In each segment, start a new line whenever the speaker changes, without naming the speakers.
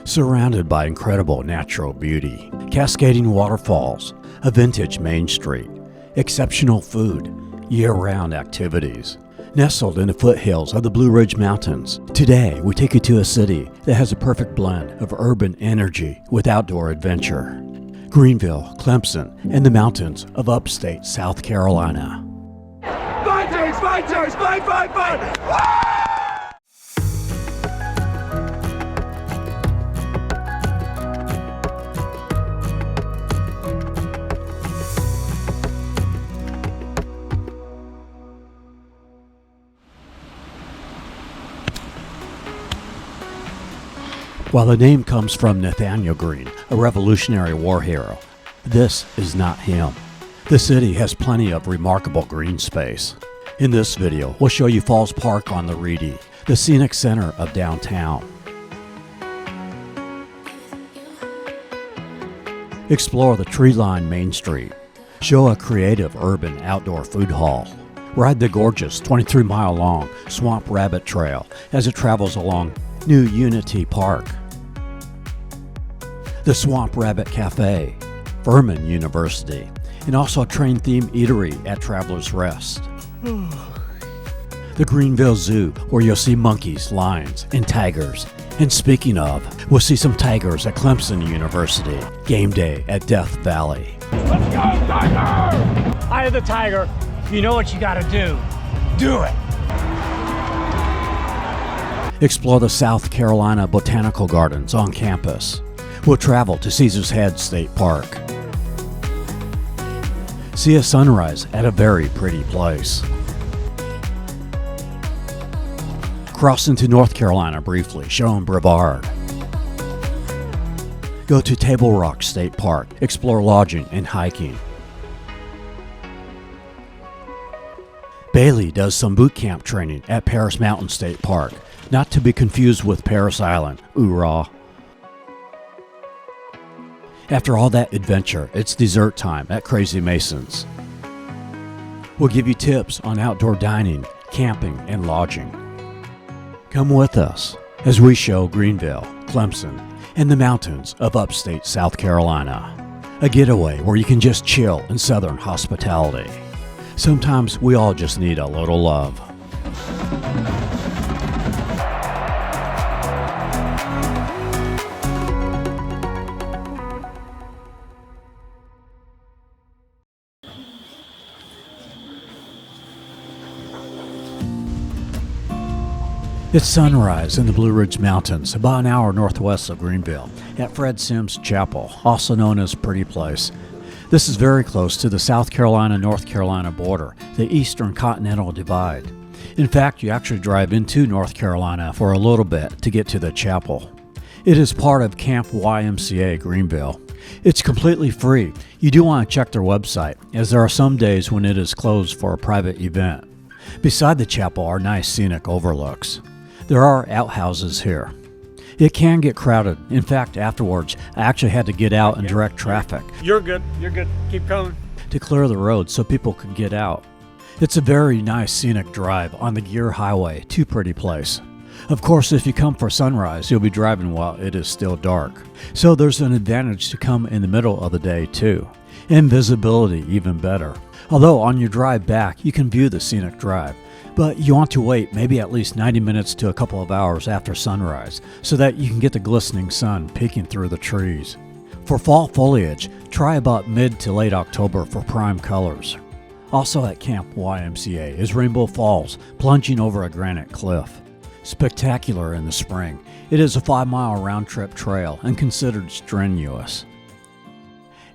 Surrounded by incredible natural beauty, cascading waterfalls, a vintage main street, exceptional food, year-round activities. Nestled in the foothills of the Blue Ridge Mountains, today we take you to a city that has a perfect blend of urban energy with outdoor adventure. Greenville, Clemson, and the mountains of upstate South Carolina.
Fight!
While the name comes from Nathaniel Greene, a Revolutionary War hero, this is not him. The city has plenty of remarkable green space. In this video, we'll show you Falls Park on the Reedy, the scenic center of downtown. Explore the tree-lined Main Street. Show a creative urban outdoor food hall. Ride the gorgeous 23-mile-long Swamp Rabbit Trail as it travels along New Unity Park. The Swamp Rabbit Cafe, Furman University, and also a train-themed eatery at Traveler's Rest. The Greenville Zoo, where you'll see monkeys, lions, and tigers. And speaking of, we'll see some tigers at Clemson University. Game day at Death Valley.
Let's go, Tiger!
Eye of the tiger. You know what you gotta do. Do it.
Explore the South Carolina Botanical Gardens on campus. We'll travel to Caesars Head State Park. See a sunrise at a very pretty place. Cross into North Carolina briefly, showing Brevard. Go to Table Rock State Park, explore lodging and hiking. Bailey does some boot camp training at Paris Mountain State Park, not to be confused with Paris Island, oorah. After all that adventure, it's dessert time at Crazy Mason's. We'll give you tips on outdoor dining, camping, and lodging. Come with us as we show Greenville, Clemson, and the mountains of upstate South Carolina. A getaway where you can just chill in Southern hospitality. Sometimes we all just need a little love. It's sunrise in the Blue Ridge Mountains, about an hour northwest of Greenville, at Fred Symmes Chapel, also known as Pretty Place. This is very close to the South Carolina-North Carolina border, the Eastern Continental Divide. In fact, you actually drive into North Carolina for a little bit to get to the chapel. It is part of Camp YMCA Greenville. It's completely free. You do want to check their website, as there are some days when it is closed for a private event. Beside the chapel are nice scenic overlooks. There are outhouses here. It can get crowded. In fact, afterwards, I actually had to get out and direct traffic.
You're good. Keep coming.
To clear the road so people could get out. It's a very nice scenic drive on the Geer Highway to Pretty Place. Of course, if you come for sunrise, you'll be driving while it is still dark. So there's an advantage to come in the middle of the day too. And visibility even better. Although on your drive back, you can view the scenic drive. But you want to wait maybe at least 90 minutes to a couple of hours after sunrise so that you can get the glistening sun peeking through the trees. For fall foliage, try about mid to late October for prime colors. Also at Camp YMCA is Rainbow Falls, plunging over a granite cliff. Spectacular in the spring, it is a 5-mile round-trip trail and considered strenuous.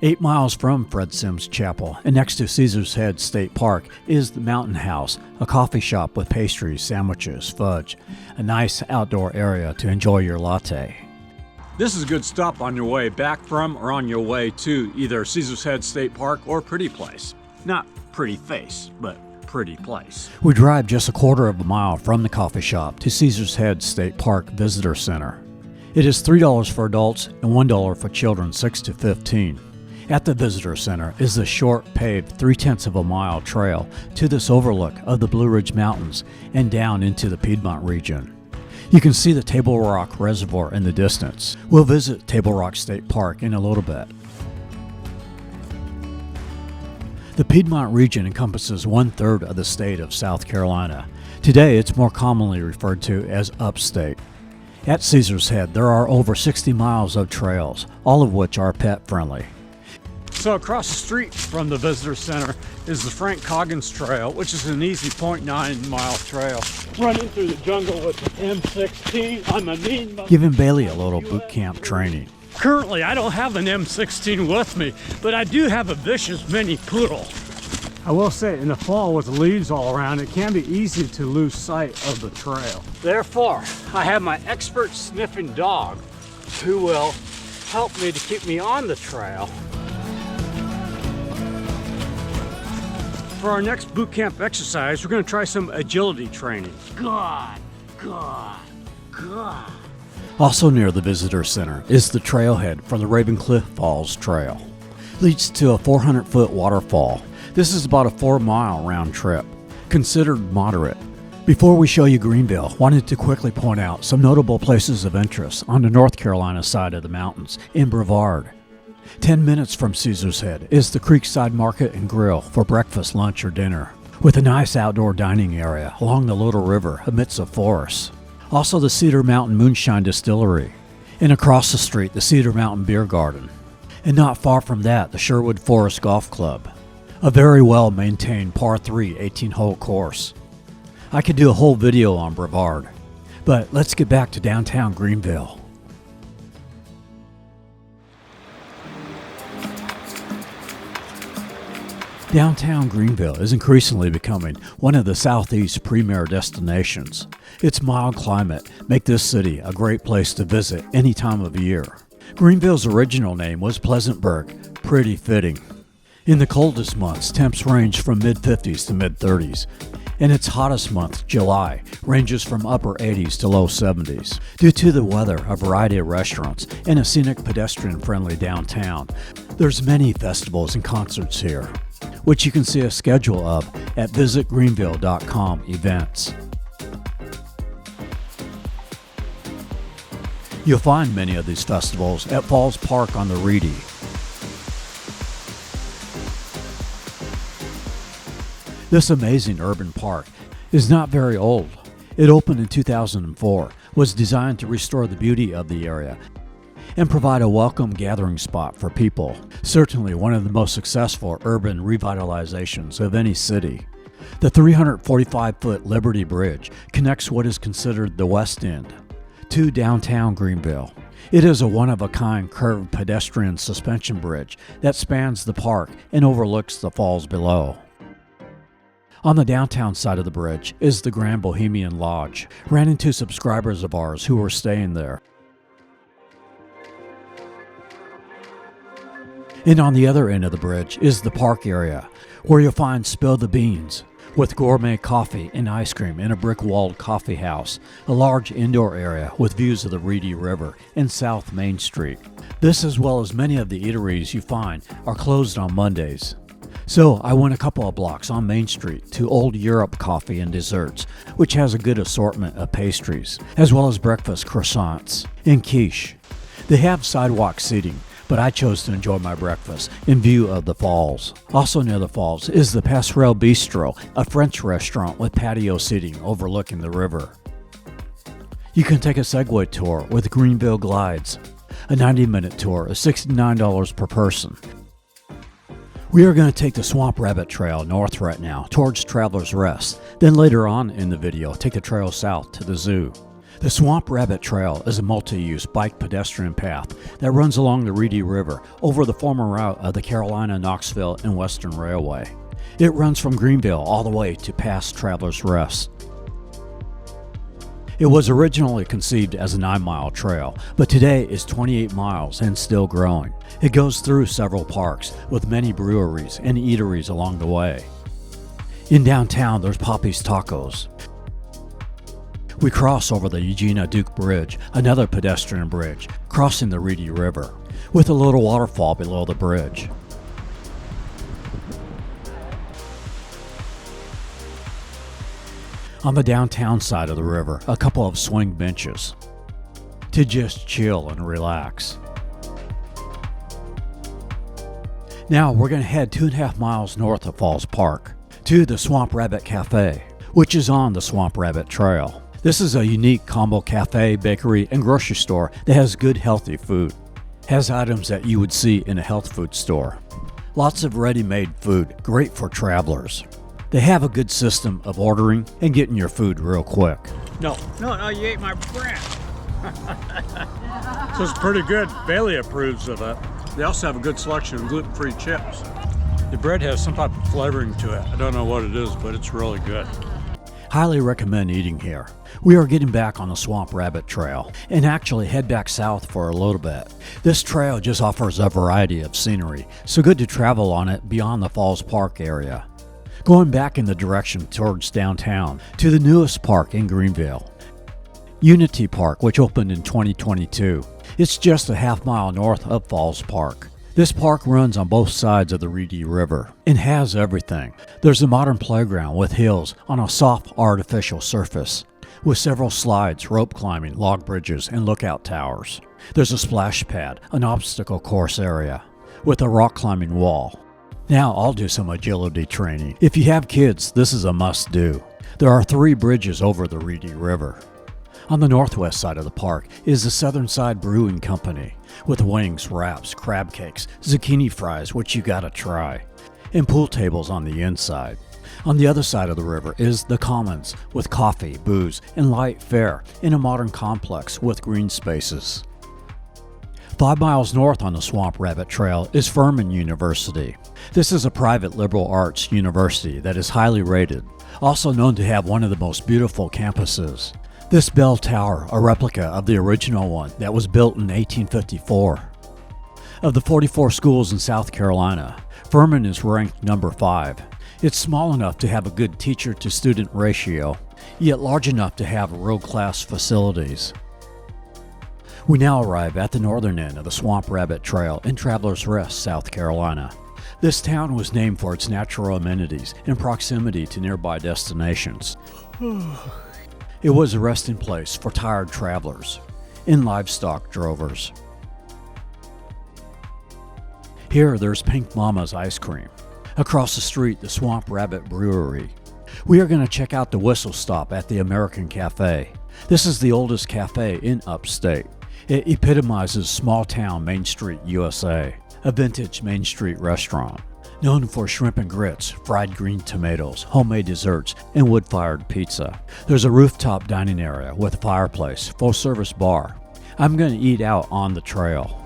8 miles from Fred Symmes Chapel and next to Caesars Head State Park is the Mountain House, a coffee shop with pastries, sandwiches, fudge, a nice outdoor area to enjoy your latte.
This is a good stop on your way back from or on your way to either Caesars Head State Park or Pretty Place. Not pretty face, but pretty place.
We drive just a quarter of a mile from the coffee shop to Caesars Head State Park Visitor Center. It is $3 for adults and $1 for children 6 to 15. At the Visitor Center is the short, paved 3/10 of a mile trail to this overlook of the Blue Ridge Mountains and down into the Piedmont region. You can see the Table Rock Reservoir in the distance. We'll visit Table Rock State Park in a little bit. The Piedmont region encompasses 1/3 of the state of South Carolina. Today, it's more commonly referred to as Upstate. At Caesars Head, there are over 60 miles of trails, all of which are pet-friendly.
So across the street from the visitor center is the Frank Coggins Trail, which is an easy 0.9-mile trail. Running through the jungle with the M16 on my knee.
Giving Bailey a little boot camp training.
Currently, I don't have an M16 with me, but I do have a vicious mini poodle. I will say, in the fall with the leaves all around, it can be easy to lose sight of the trail. Therefore, I have my expert sniffing dog who will help me to keep me on the trail. For our next boot camp exercise, we're going to try some agility training. God.
Also near the visitor center is the trailhead from the Raven Cliff Falls Trail. Leads to a 400-foot waterfall. This is about a 4-mile round trip, considered moderate. Before we show you Greenville, wanted to quickly point out some notable places of interest on the North Carolina side of the mountains in Brevard. 10 minutes from Caesars Head is the Creekside Market and Grill for breakfast, lunch, or dinner, with a nice outdoor dining area along the Little River amidst a forest. Also the Cedar Mountain Moonshine Distillery, and across the street the Cedar Mountain Beer Garden. And not far from that, the Sherwood Forest Golf Club, a very well maintained par 3 18-hole course. I could do a whole video on Brevard, but let's get back to downtown Greenville. Downtown Greenville is increasingly becoming one of the Southeast's premier destinations. Its mild climate makes this city a great place to visit any time of year. Greenville's original name was Pleasantburg, pretty fitting. In the coldest months, temps range from mid-50s to mid-30s. In its hottest month, July, ranges from upper 80s to low 70s. Due to the weather, a variety of restaurants, and a scenic pedestrian-friendly downtown, there's many festivals and concerts here, which you can see a schedule of at visitgreenville.com events. You'll find many of these festivals at Falls Park on the Reedy. This amazing urban park is not very old. It opened in 2004, was designed to restore the beauty of the area and provide a welcome gathering spot for people. Certainly one of the most successful urban revitalizations of any city. The 345-foot Liberty Bridge connects what is considered the West End to downtown Greenville. It is a one-of-a-kind curved pedestrian suspension bridge that spans the park and overlooks the falls below. On the downtown side of the bridge is the Grand Bohemian Lodge. Ran into subscribers of ours who were staying there. And on the other end of the bridge is the park area, where you'll find Spill the Beans, with gourmet coffee and ice cream in a brick-walled coffee house, a large indoor area with views of the Reedy River and South Main Street. This, as well as many of the eateries you find, are closed on Mondays. So I went a couple of blocks on Main Street to Old Europe Coffee and Desserts, which has a good assortment of pastries, as well as breakfast croissants and quiche. They have sidewalk seating, but I chose to enjoy my breakfast in view of the falls. Also near the falls is the Passerelle Bistro, a French restaurant with patio seating overlooking the river. You can take a Segway tour with Greenville Glides. A 90-minute tour is $69 per person. We are going to take the Swamp Rabbit Trail north right now towards Traveler's Rest. Then later on in the video, take the trail south to the zoo. The Swamp Rabbit Trail is a multi-use bike pedestrian path that runs along the Reedy River over the former route of the Carolina, Knoxville, and Western Railway. It runs from Greenville all the way to past Traveler's Rest. It was originally conceived as a 9-mile trail, but today is 28 miles and still growing. It goes through several parks with many breweries and eateries along the way. In downtown, there's Poppy's Tacos. We cross over the Eugenia Duke Bridge, another pedestrian bridge, crossing the Reedy River, with a little waterfall below the bridge. On the downtown side of the river, a couple of swing benches to just chill and relax. Now we're going to head 2.5 miles north of Falls Park to the Swamp Rabbit Cafe, which is on the Swamp Rabbit Trail. This is a unique combo cafe, bakery, and grocery store that has good healthy food. Has items that you would see in a health food store. Lots of ready-made food, great for travelers. They have a good system of ordering and getting your food real quick.
No, you ate my bread. So it's pretty good. Bailey approves of it. They also have a good selection of gluten-free chips. The bread has some type of flavoring to it. I don't know what it is, but it's really good.
Highly recommend eating here. We are getting back on the Swamp Rabbit Trail and actually head back south for a little bit. This trail just offers a variety of scenery, so good to travel on it beyond the Falls Park area. Going back in the direction towards downtown to the newest park in Greenville, Unity Park, which opened in 2022. It's just a half-mile north of Falls Park. This park runs on both sides of the Reedy River and has everything. There's a modern playground with hills on a soft artificial surface, with several slides, rope climbing, log bridges, and lookout towers. There's a splash pad, an obstacle course area, with a rock climbing wall. Now I'll do some agility training. If you have kids, this is a must-do. There are 3 bridges over the Reedy River. On the northwest side of the park is the Southern Side Brewing Company, with wings, wraps, crab cakes, zucchini fries, which you gotta try, and pool tables on the inside. On the other side of the river is the Commons, with coffee, booze, and light fare in a modern complex with green spaces. 5 miles north on the Swamp Rabbit Trail is Furman University. This is a private liberal arts university that is highly rated, also known to have one of the most beautiful campuses. This bell tower, a replica of the original one that was built in 1854. Of the 44 schools in South Carolina, Furman is ranked number 5. It's small enough to have a good teacher-to-student ratio, yet large enough to have world-class facilities. We now arrive at the northern end of the Swamp Rabbit Trail in Travelers Rest, South Carolina. This town was named for its natural amenities and proximity to nearby destinations. It was a resting place for tired travelers and livestock drovers. Here there's Pink Mama's Ice Cream. Across the street, the Swamp Rabbit Brewery. We are going to check out the Whistle Stop at the American Cafe. This is the oldest cafe in Upstate. It epitomizes small-town Main Street, USA, a vintage Main Street restaurant. Known for shrimp and grits, fried green tomatoes, homemade desserts, and wood-fired pizza. There's a rooftop dining area with a fireplace, full-service bar. I'm going to eat out on the trail.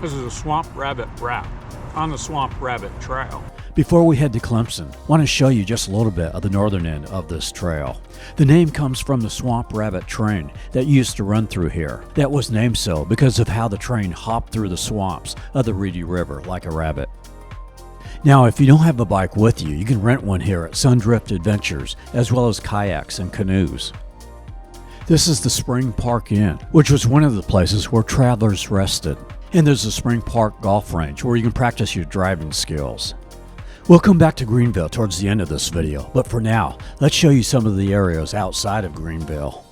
This is a Swamp Rabbit wrap on the Swamp Rabbit Trail.
Before we head to Clemson, I want to show you just a little bit of the northern end of this trail. The name comes from the Swamp Rabbit train that used to run through here. That was named so because of how the train hopped through the swamps of the Reedy River like a rabbit. Now, if you don't have a bike with you, you can rent one here at Sundrift Adventures, as well as kayaks and canoes. This is the Spring Park Inn, which was one of the places where travelers rested. And there's the Spring Park Golf Range where you can practice your driving skills. We'll come back to Greenville towards the end of this video, but for now, let's show you some of the areas outside of Greenville.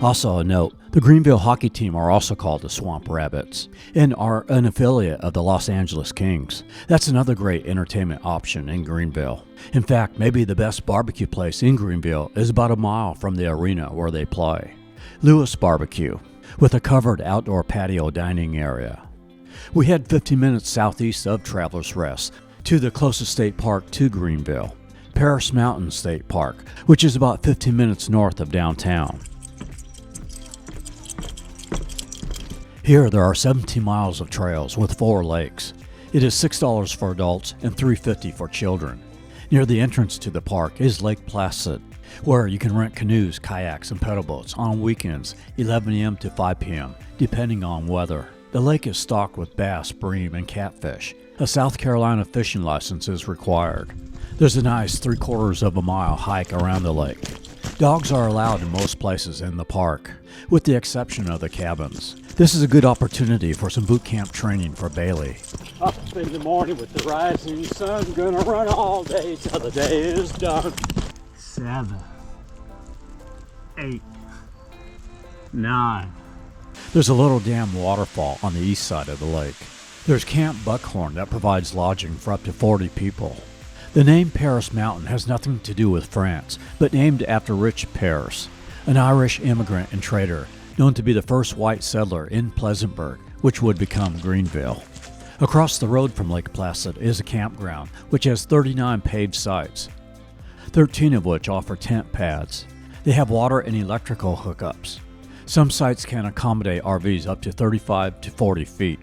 Also a note, the Greenville hockey team are also called the Swamp Rabbits and are an affiliate of the Los Angeles Kings. That's another great entertainment option in Greenville. In fact, maybe the best barbecue place in Greenville is about a mile from the arena where they play. Lewis Barbecue, with a covered outdoor patio dining area. We head 15 minutes southeast of Travelers Rest to the closest state park to Greenville, Paris Mountain State Park, which is about 15 minutes north of downtown. Here there are 17 miles of trails with 4 lakes. It is $6 for adults and $3.50 for children. Near the entrance to the park is Lake Placid, where you can rent canoes, kayaks, and pedal boats on weekends, 11 a.m. to 5 p.m., depending on weather. The lake is stocked with bass, bream, and catfish. A South Carolina fishing license is required. There's a nice 3/4 of a mile hike around the lake. Dogs are allowed in most places in the park, with the exception of the cabins. This is a good opportunity for some boot camp training for Bailey.
Up in the morning with the rising sun, gonna run all day till the day is done. 7, 8, 9.
There's a little dam waterfall on the east side of the lake. There's Camp Buckhorn that provides lodging for up to 40 people. The name Paris Mountain has nothing to do with France, but named after Rich Paris, an Irish immigrant and trader known to be the first white settler in Pleasantburg, which would become Greenville. Across the road from Lake Placid is a campground, which has 39 paved sites, 13 of which offer tent pads. They have water and electrical hookups. Some sites can accommodate RVs up to 35 to 40 feet.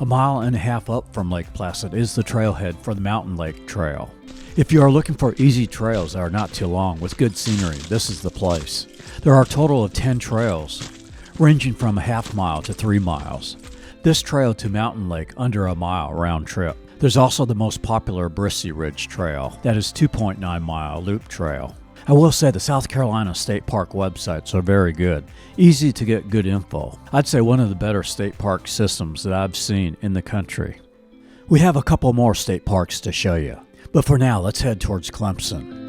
A mile and a half up from Lake Placid is the trailhead for the Mountain Lake Trail. If you are looking for easy trails that are not too long with good scenery, this is the place. There are a total of 10 trails, ranging from a half mile to 3 miles. This trail to Mountain Lake under a mile round trip. There's also the most popular Brissy Ridge Trail, that is 2.9 mile loop trail. I will say the South Carolina State Park websites are very good, easy to get good info. I'd say one of the better state park systems that I've seen in the country. We have a couple more state parks to show you, but for now let's head towards Clemson.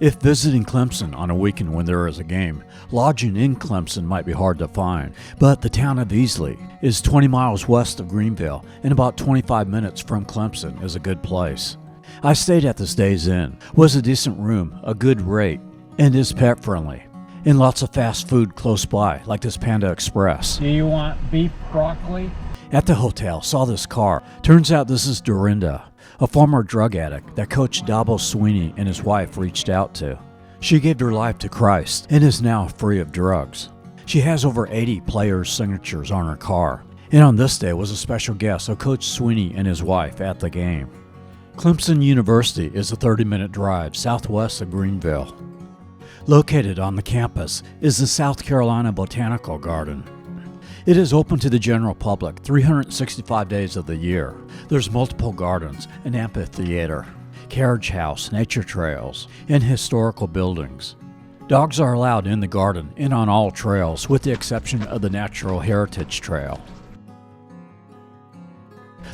If visiting Clemson on a weekend when there is a game, lodging in Clemson might be hard to find, but the town of Easley is 20 miles west of Greenville and about 25 minutes from Clemson is a good place. I stayed at this Days Inn, was a decent room, a good rate, and is pet friendly, and lots of fast food close by like this Panda Express.
Do you want beef broccoli?
At the hotel, saw this car. Turns out this is Dorinda, a former drug addict that Coach Dabo Sweeney and his wife reached out to. She gave her life to Christ and is now free of drugs. She has over 80 players' signatures on her car, and on this day was a special guest of Coach Sweeney and his wife at the game. Clemson University is a 30-minute drive southwest of Greenville. Located on the campus is the South Carolina Botanical Garden. It is open to the general public 365 days of the year. There's multiple gardens, an amphitheater, carriage house, nature trails, and historical buildings. Dogs are allowed in the garden and on all trails with the exception of the Natural Heritage Trail.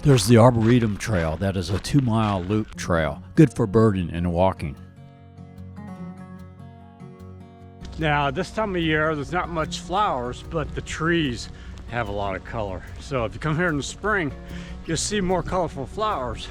There's the Arboretum Trail that is a 2-mile loop trail, good for birding and walking.
Now, this time of year, there's not much flowers, but the trees have a lot of color. So if you come here in the spring, you'll see more colorful flowers,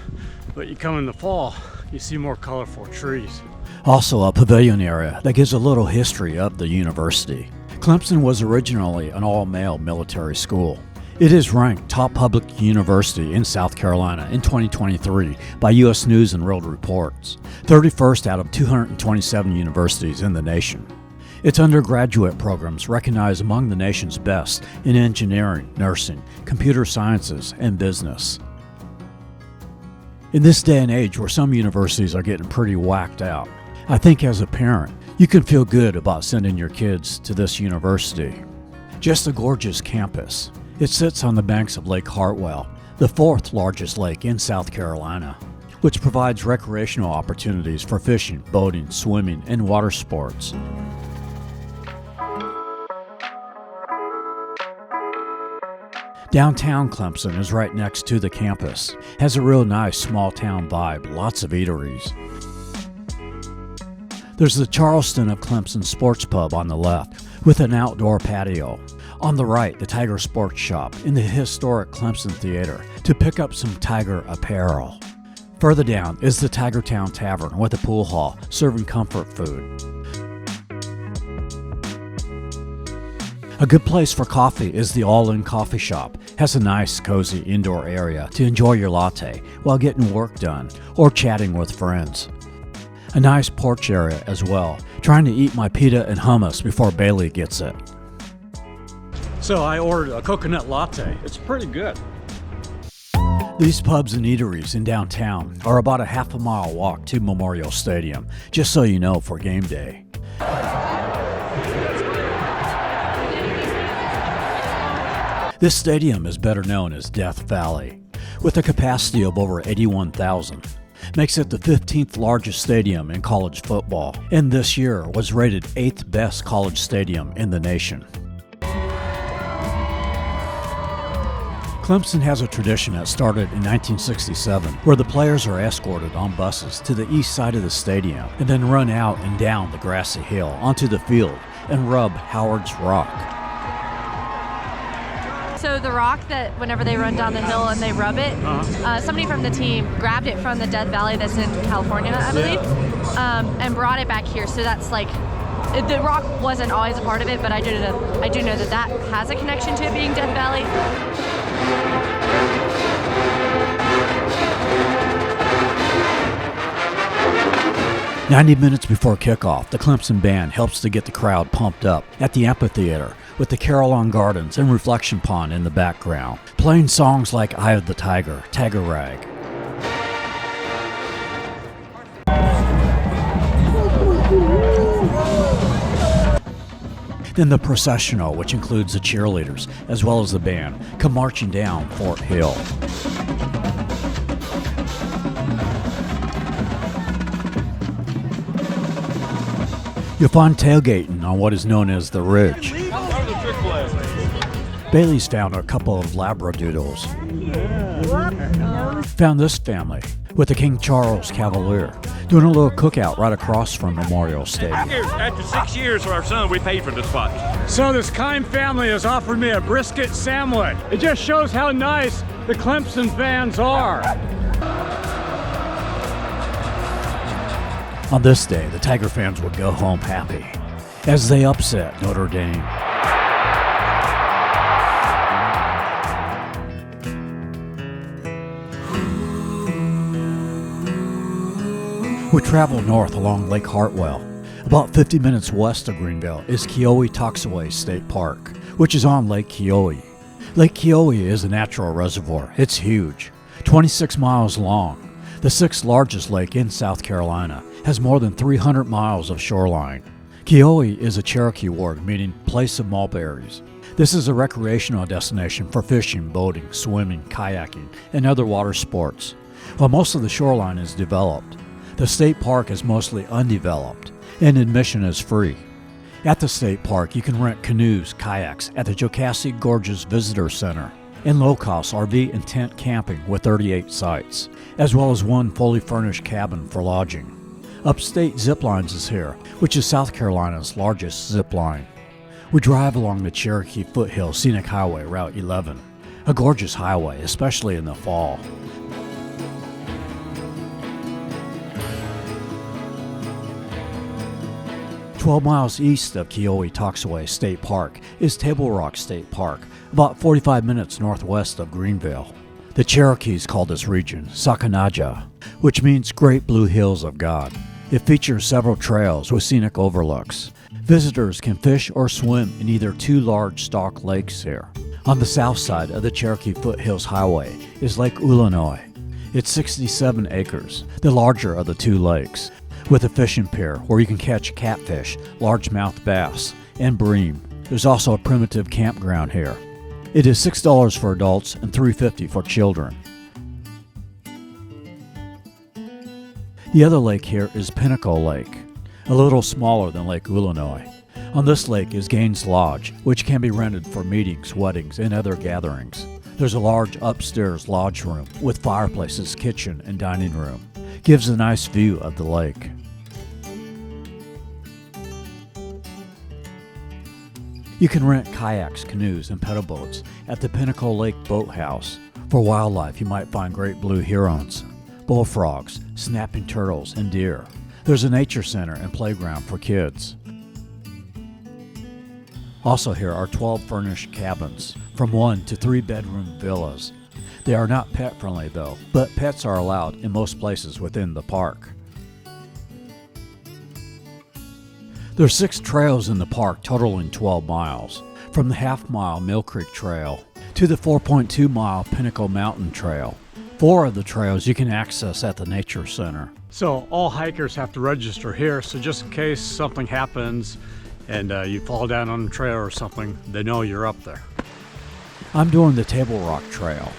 but you come in the fall, you see more colorful trees.
Also a pavilion area that gives a little history of the university. Clemson was originally an all-male military school. It is ranked top public university in South Carolina in 2023 by U.S. News and World Reports, 31st out of 227 universities in the nation. Its undergraduate programs recognized among the nation's best in engineering, nursing, computer sciences, and business. In this day and age where some universities are getting pretty whacked out, I think as a parent, you can feel good about sending your kids to this university. Just a gorgeous campus. It sits on the banks of Lake Hartwell, the 4th largest lake in South Carolina, which provides recreational opportunities for fishing, boating, swimming, and water sports. Downtown Clemson is right next to the campus. Has a real nice small town vibe, lots of eateries. There's the Charleston of Clemson Sports Pub on the left with an outdoor patio. On the right, the Tiger Sports Shop in the historic Clemson Theater to pick up some Tiger apparel. Further down is the Tigertown Tavern with a pool hall serving comfort food. A good place for coffee is the All-In Coffee Shop. Has a nice, cozy indoor area to enjoy your latte while getting work done or chatting with friends. A nice porch area as well, trying to eat my pita and hummus before Bailey gets it.
So I ordered a coconut latte. It's pretty good.
These pubs and eateries in downtown are about a half a mile walk to Memorial Stadium, just so you know for game day. This stadium is better known as Death Valley, with a capacity of over 81,000. makes it the 15th largest stadium in college football, and this year was rated 8th best college stadium in the nation. Clemson has a tradition that started in 1967 where the players are escorted on buses to the east side of the stadium and then run out and down the grassy hill onto the field and rub Howard's Rock.
So the rock that whenever they run down the hill and they rub it, somebody from the team grabbed it from the Death Valley that's in California, I believe, and brought it back here. So that's like, the rock wasn't always a part of it, but I do know that has a connection to it being Death Valley.
90 minutes before kickoff, the Clemson band helps to get the crowd pumped up at the amphitheater with the Carillon Gardens and Reflection Pond in the background, playing songs like Eye of the Tiger, Tiger Rag. Then the processional, which includes the cheerleaders as well as the band, come marching down Fort Hill. You'll find tailgating on what is known as the Ridge. Bailey's found a couple of Labradoodles. Found this family with the King Charles Cavalier doing a little cookout right across from Memorial Stadium.
After 6 years of our son, we paid for the spot.
So this kind family has offered me a brisket sandwich. It just shows how nice the Clemson fans are.
On this day, the Tiger fans would go home happy as they upset Notre Dame. We travel north along Lake Hartwell. About 50 minutes west of Greenville is Keowee Toxaway State Park, which is on Lake Keowee. Lake Keowee is a natural reservoir. It's huge, 26 miles long. The sixth largest lake in South Carolina, has more than 300 miles of shoreline. Keowee is a Cherokee word meaning place of mulberries. This is a recreational destination for fishing, boating, swimming, kayaking, and other water sports. While most of the shoreline is developed, the state park is mostly undeveloped, and admission is free. At the state park, you can rent canoes, kayaks at the Jocassee Gorges Visitor Center, and low-cost RV and tent camping with 38 sites, as well as one fully furnished cabin for lodging. Upstate Ziplines is here, which is South Carolina's largest zip line. We drive along the Cherokee Foothill Scenic Highway, Route 11, a gorgeous highway, especially in the fall. "12 miles east of Keowee Toxaway State Park is Table Rock State Park, about 45 minutes northwest of Greenville. The Cherokees call this region Sakanaja, which means Great Blue Hills of God. It features several trails with scenic overlooks. Visitors can fish or swim in either two large stock lakes here. On the south side of the Cherokee Foothills Highway is Lake Illinois. It's 67 acres, the larger of the two lakes, with a fishing pier where you can catch catfish, largemouth bass, and bream. There's also a primitive campground here. It is $6 for adults and $3.50 for children. The other lake here is Pinnacle Lake, a little smaller than Lake Illinois. On this lake is Gaines Lodge, which can be rented for meetings, weddings, and other gatherings. There's a large upstairs lodge room with fireplaces, kitchen, and dining room. Gives a nice view of the lake. You can rent kayaks, canoes, and pedal boats at the Pinnacle Lake Boathouse. For wildlife, you might find great blue herons, bullfrogs, snapping turtles, and deer. There's a nature center and playground for kids. Also here are 12 furnished cabins, from 1 to 3 bedroom villas. They are not pet friendly though, but pets are allowed in most places within the park. There are 6 trails in the park totaling 12 miles, from the half-mile Mill Creek Trail to the 4.2-mile Pinnacle Mountain Trail. 4 of the trails you can access at the Nature Center.
So all hikers have to register here, so just in case something happens and you fall down on the trail or something, they know you're up there.
I'm doing the Table Rock Trail.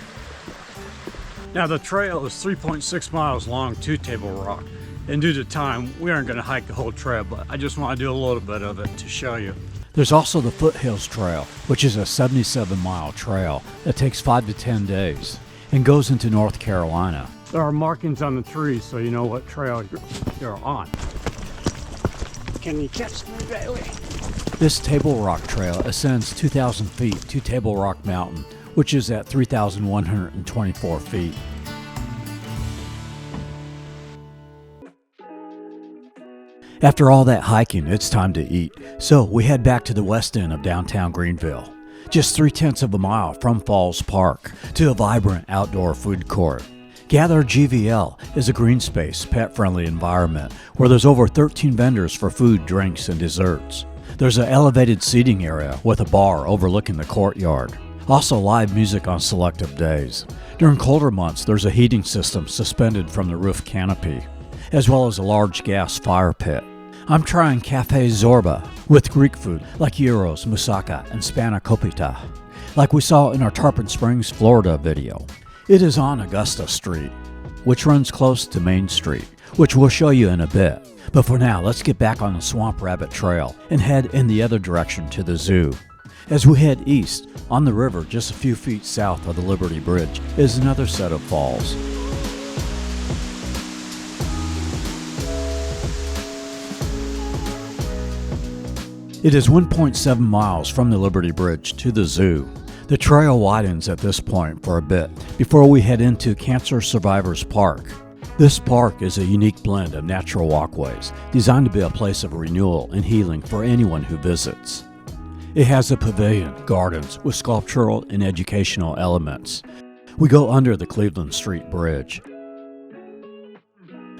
Now the trail is 3.6 miles long to Table Rock, and due to time, we aren't going to hike the whole trail, but I just want to do a little bit of it to show you.
There's also the Foothills Trail, which is a 77-mile trail that takes 5 to 10 days and goes into North Carolina.
There are markings on the trees so you know what trail you're on. Can you catch me, Bailey?
This Table Rock Trail ascends 2,000 feet to Table Rock Mountain, which is at 3,124 feet. After all that hiking, it's time to eat, so we head back to the west end of downtown Greenville, just 0.3 of a mile from Falls Park, to a vibrant outdoor food court. Gather GVL is a green space, pet-friendly environment where there's over 13 vendors for food, drinks, and desserts. There's an elevated seating area with a bar overlooking the courtyard. Also live music on selective days. During colder months, there's a heating system suspended from the roof canopy, as well as a large gas fire pit. I'm trying Cafe Zorba with Greek food like gyros, moussaka, and spanakopita, like we saw in our Tarpon Springs, Florida video. It is on Augusta Street, which runs close to Main Street, which we'll show you in a bit. But for now, let's get back on the Swamp Rabbit Trail and head in the other direction to the zoo. As we head east, on the river just a few feet south of the Liberty Bridge is another set of falls. It is 1.7 miles from the Liberty Bridge to the zoo. The trail widens at this point for a bit before we head into Cancer Survivors Park. This park is a unique blend of natural walkways designed to be a place of renewal and healing for anyone who visits. It has a pavilion, gardens with sculptural and educational elements. We go under the Cleveland Street Bridge.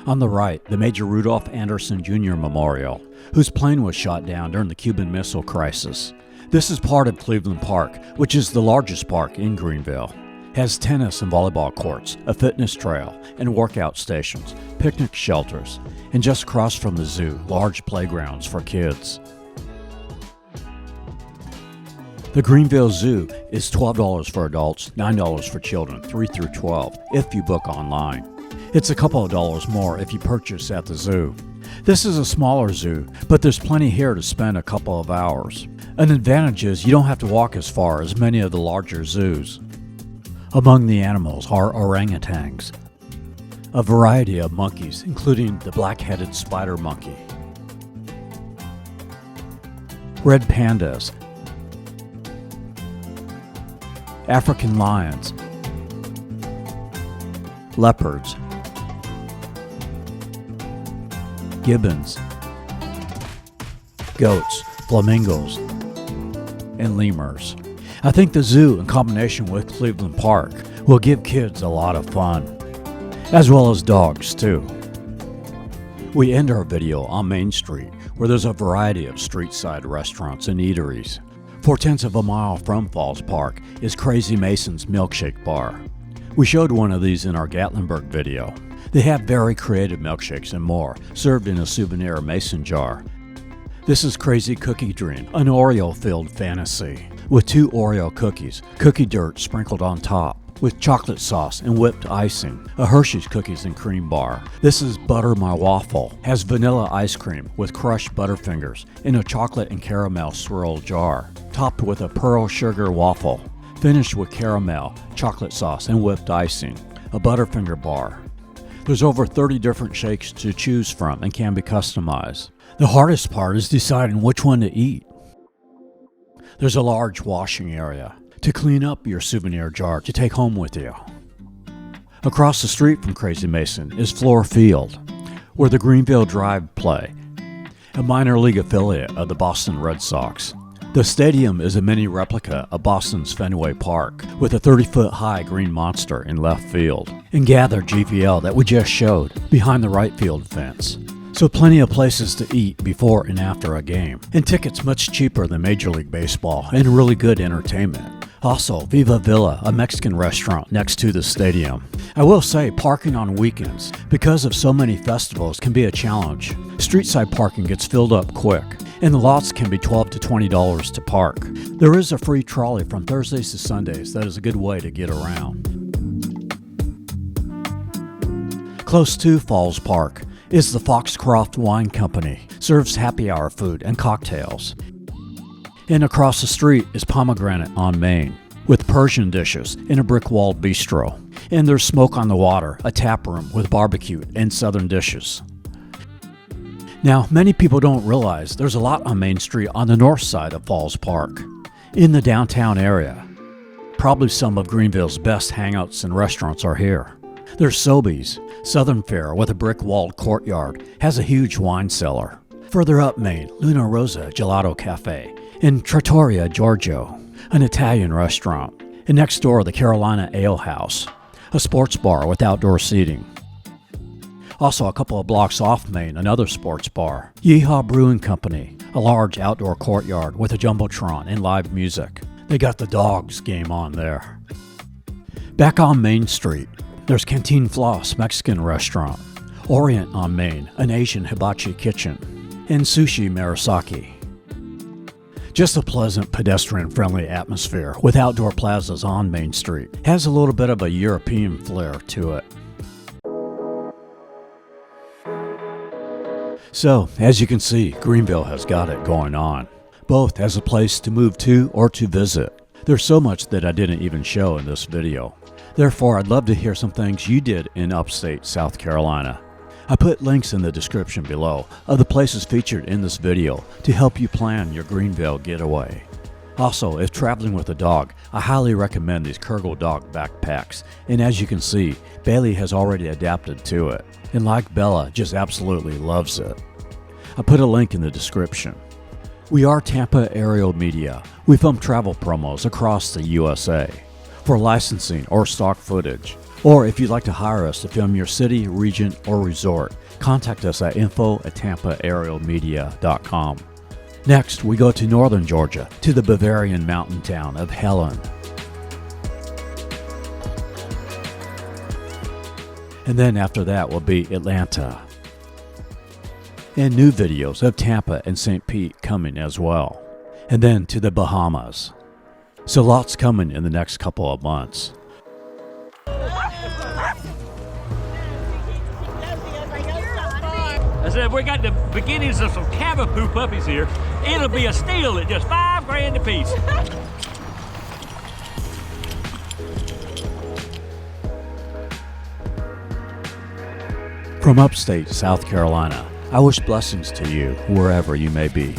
On the right, the Major Rudolph Anderson Jr. Memorial, whose plane was shot down during the Cuban Missile Crisis. This is part of Cleveland Park, which is the largest park in Greenville. It has tennis and volleyball courts, a fitness trail, and workout stations, picnic shelters, and just across from the zoo, large playgrounds for kids. The Greenville Zoo is $12 for adults, $9 for children, 3 through 12, if you book online. It's a couple of dollars more if you purchase at the zoo. This is a smaller zoo, but there's plenty here to spend a couple of hours. An advantage is you don't have to walk as far as many of the larger zoos. Among the animals are orangutans, a variety of monkeys, including the black-headed spider monkey, red pandas, African lions, leopards, gibbons, goats, flamingos, and lemurs. I think the zoo, in combination with Cleveland Park, will give kids a lot of fun, as well as dogs too. We end our video on Main Street, where there's a variety of street-side restaurants and eateries. 0.4 of a mile from Falls Park is Crazy Mason's Milkshake Bar. We showed one of these in our Gatlinburg video. They have very creative milkshakes and more, served in a souvenir mason jar. This is Crazy Cookie Dream, an Oreo-filled fantasy, with 2 Oreo cookies, cookie dirt sprinkled on top, with chocolate sauce and whipped icing, a Hershey's cookies and cream bar. This is Butter My Waffle, has vanilla ice cream with crushed Butterfingers in a chocolate and caramel swirl jar, topped with a pearl sugar waffle, finished with caramel, chocolate sauce, and whipped icing, a Butterfinger bar. There's over 30 different shakes to choose from and can be customized. The hardest part is deciding which one to eat. There's a large washing area to clean up your souvenir jar to take home with you. Across the street from Crazy Mason is Floor Field, where the Greenville Drive play, a minor league affiliate of the Boston Red Sox. The stadium is a mini replica of Boston's Fenway Park, with a 30-foot high green monster in left field, and Gather GVL that we just showed behind the right field fence. So plenty of places to eat before and after a game, and tickets much cheaper than Major League Baseball, and really good entertainment. Also, Viva Villa, a Mexican restaurant next to the stadium. I will say parking on weekends, because of so many festivals, can be a challenge. Streetside parking gets filled up quick, and the lots can be $12 to $20 to park. There is a free trolley from Thursdays to Sundays that is a good way to get around. Close to Falls Park is the Foxcroft Wine Company, serves happy hour food and cocktails. And across the street is Pomegranate on Main, with Persian dishes in a brick-walled bistro. And there's Smoke on the Water, a tap room with barbecue and southern dishes. Now, many people don't realize there's a lot on Main Street on the north side of Falls Park, in the downtown area. Probably some of Greenville's best hangouts and restaurants are here. There's Sobeys. Southern Fare, with a brick-walled courtyard, has a huge wine cellar. Further up Main, Luna Rosa Gelato Cafe, and Trattoria Giorgio, an Italian restaurant. And next door, the Carolina Ale House, a sports bar with outdoor seating. Also, a couple of blocks off Main, another sports bar, Yeehaw Brewing Company, a large outdoor courtyard with a jumbotron and live music. They got the Dogs game on there. Back on Main Street, there's Canteen Floss Mexican Restaurant, Orient on Main, an Asian hibachi kitchen, and Sushi Marasaki. Just a pleasant pedestrian-friendly atmosphere with outdoor plazas on Main Street. Has a little bit of a European flair to it. So, as you can see, Greenville has got it going on, both as a place to move to or to visit. There's so much that I didn't even show in this video. Therefore, I'd love to hear some things you did in upstate South Carolina. I put links in the description below of the places featured in this video to help you plan your Greenville getaway. Also, if traveling with a dog, I highly recommend these Kurgle dog backpacks, and as you can see, Bailey has already adapted to it, and like Bella, just absolutely loves it. I put a link in the description. We are Tampa Aerial Media. We film travel promos across the USA. For licensing or stock footage, or if you'd like to hire us to film your city, region, or resort, contact us at info@tampaaerialmedia.com. Next, we go to northern Georgia, to the Bavarian mountain town of Helen. And then after that will be Atlanta. And new videos of Tampa and St. Pete coming as well. And then to the Bahamas. So lots coming in the next couple of months.
I said, we got the beginnings of some Cavapoo puppies here. It'll be a steal at just $5,000 a piece.
From upstate South Carolina, I wish blessings to you wherever you may be.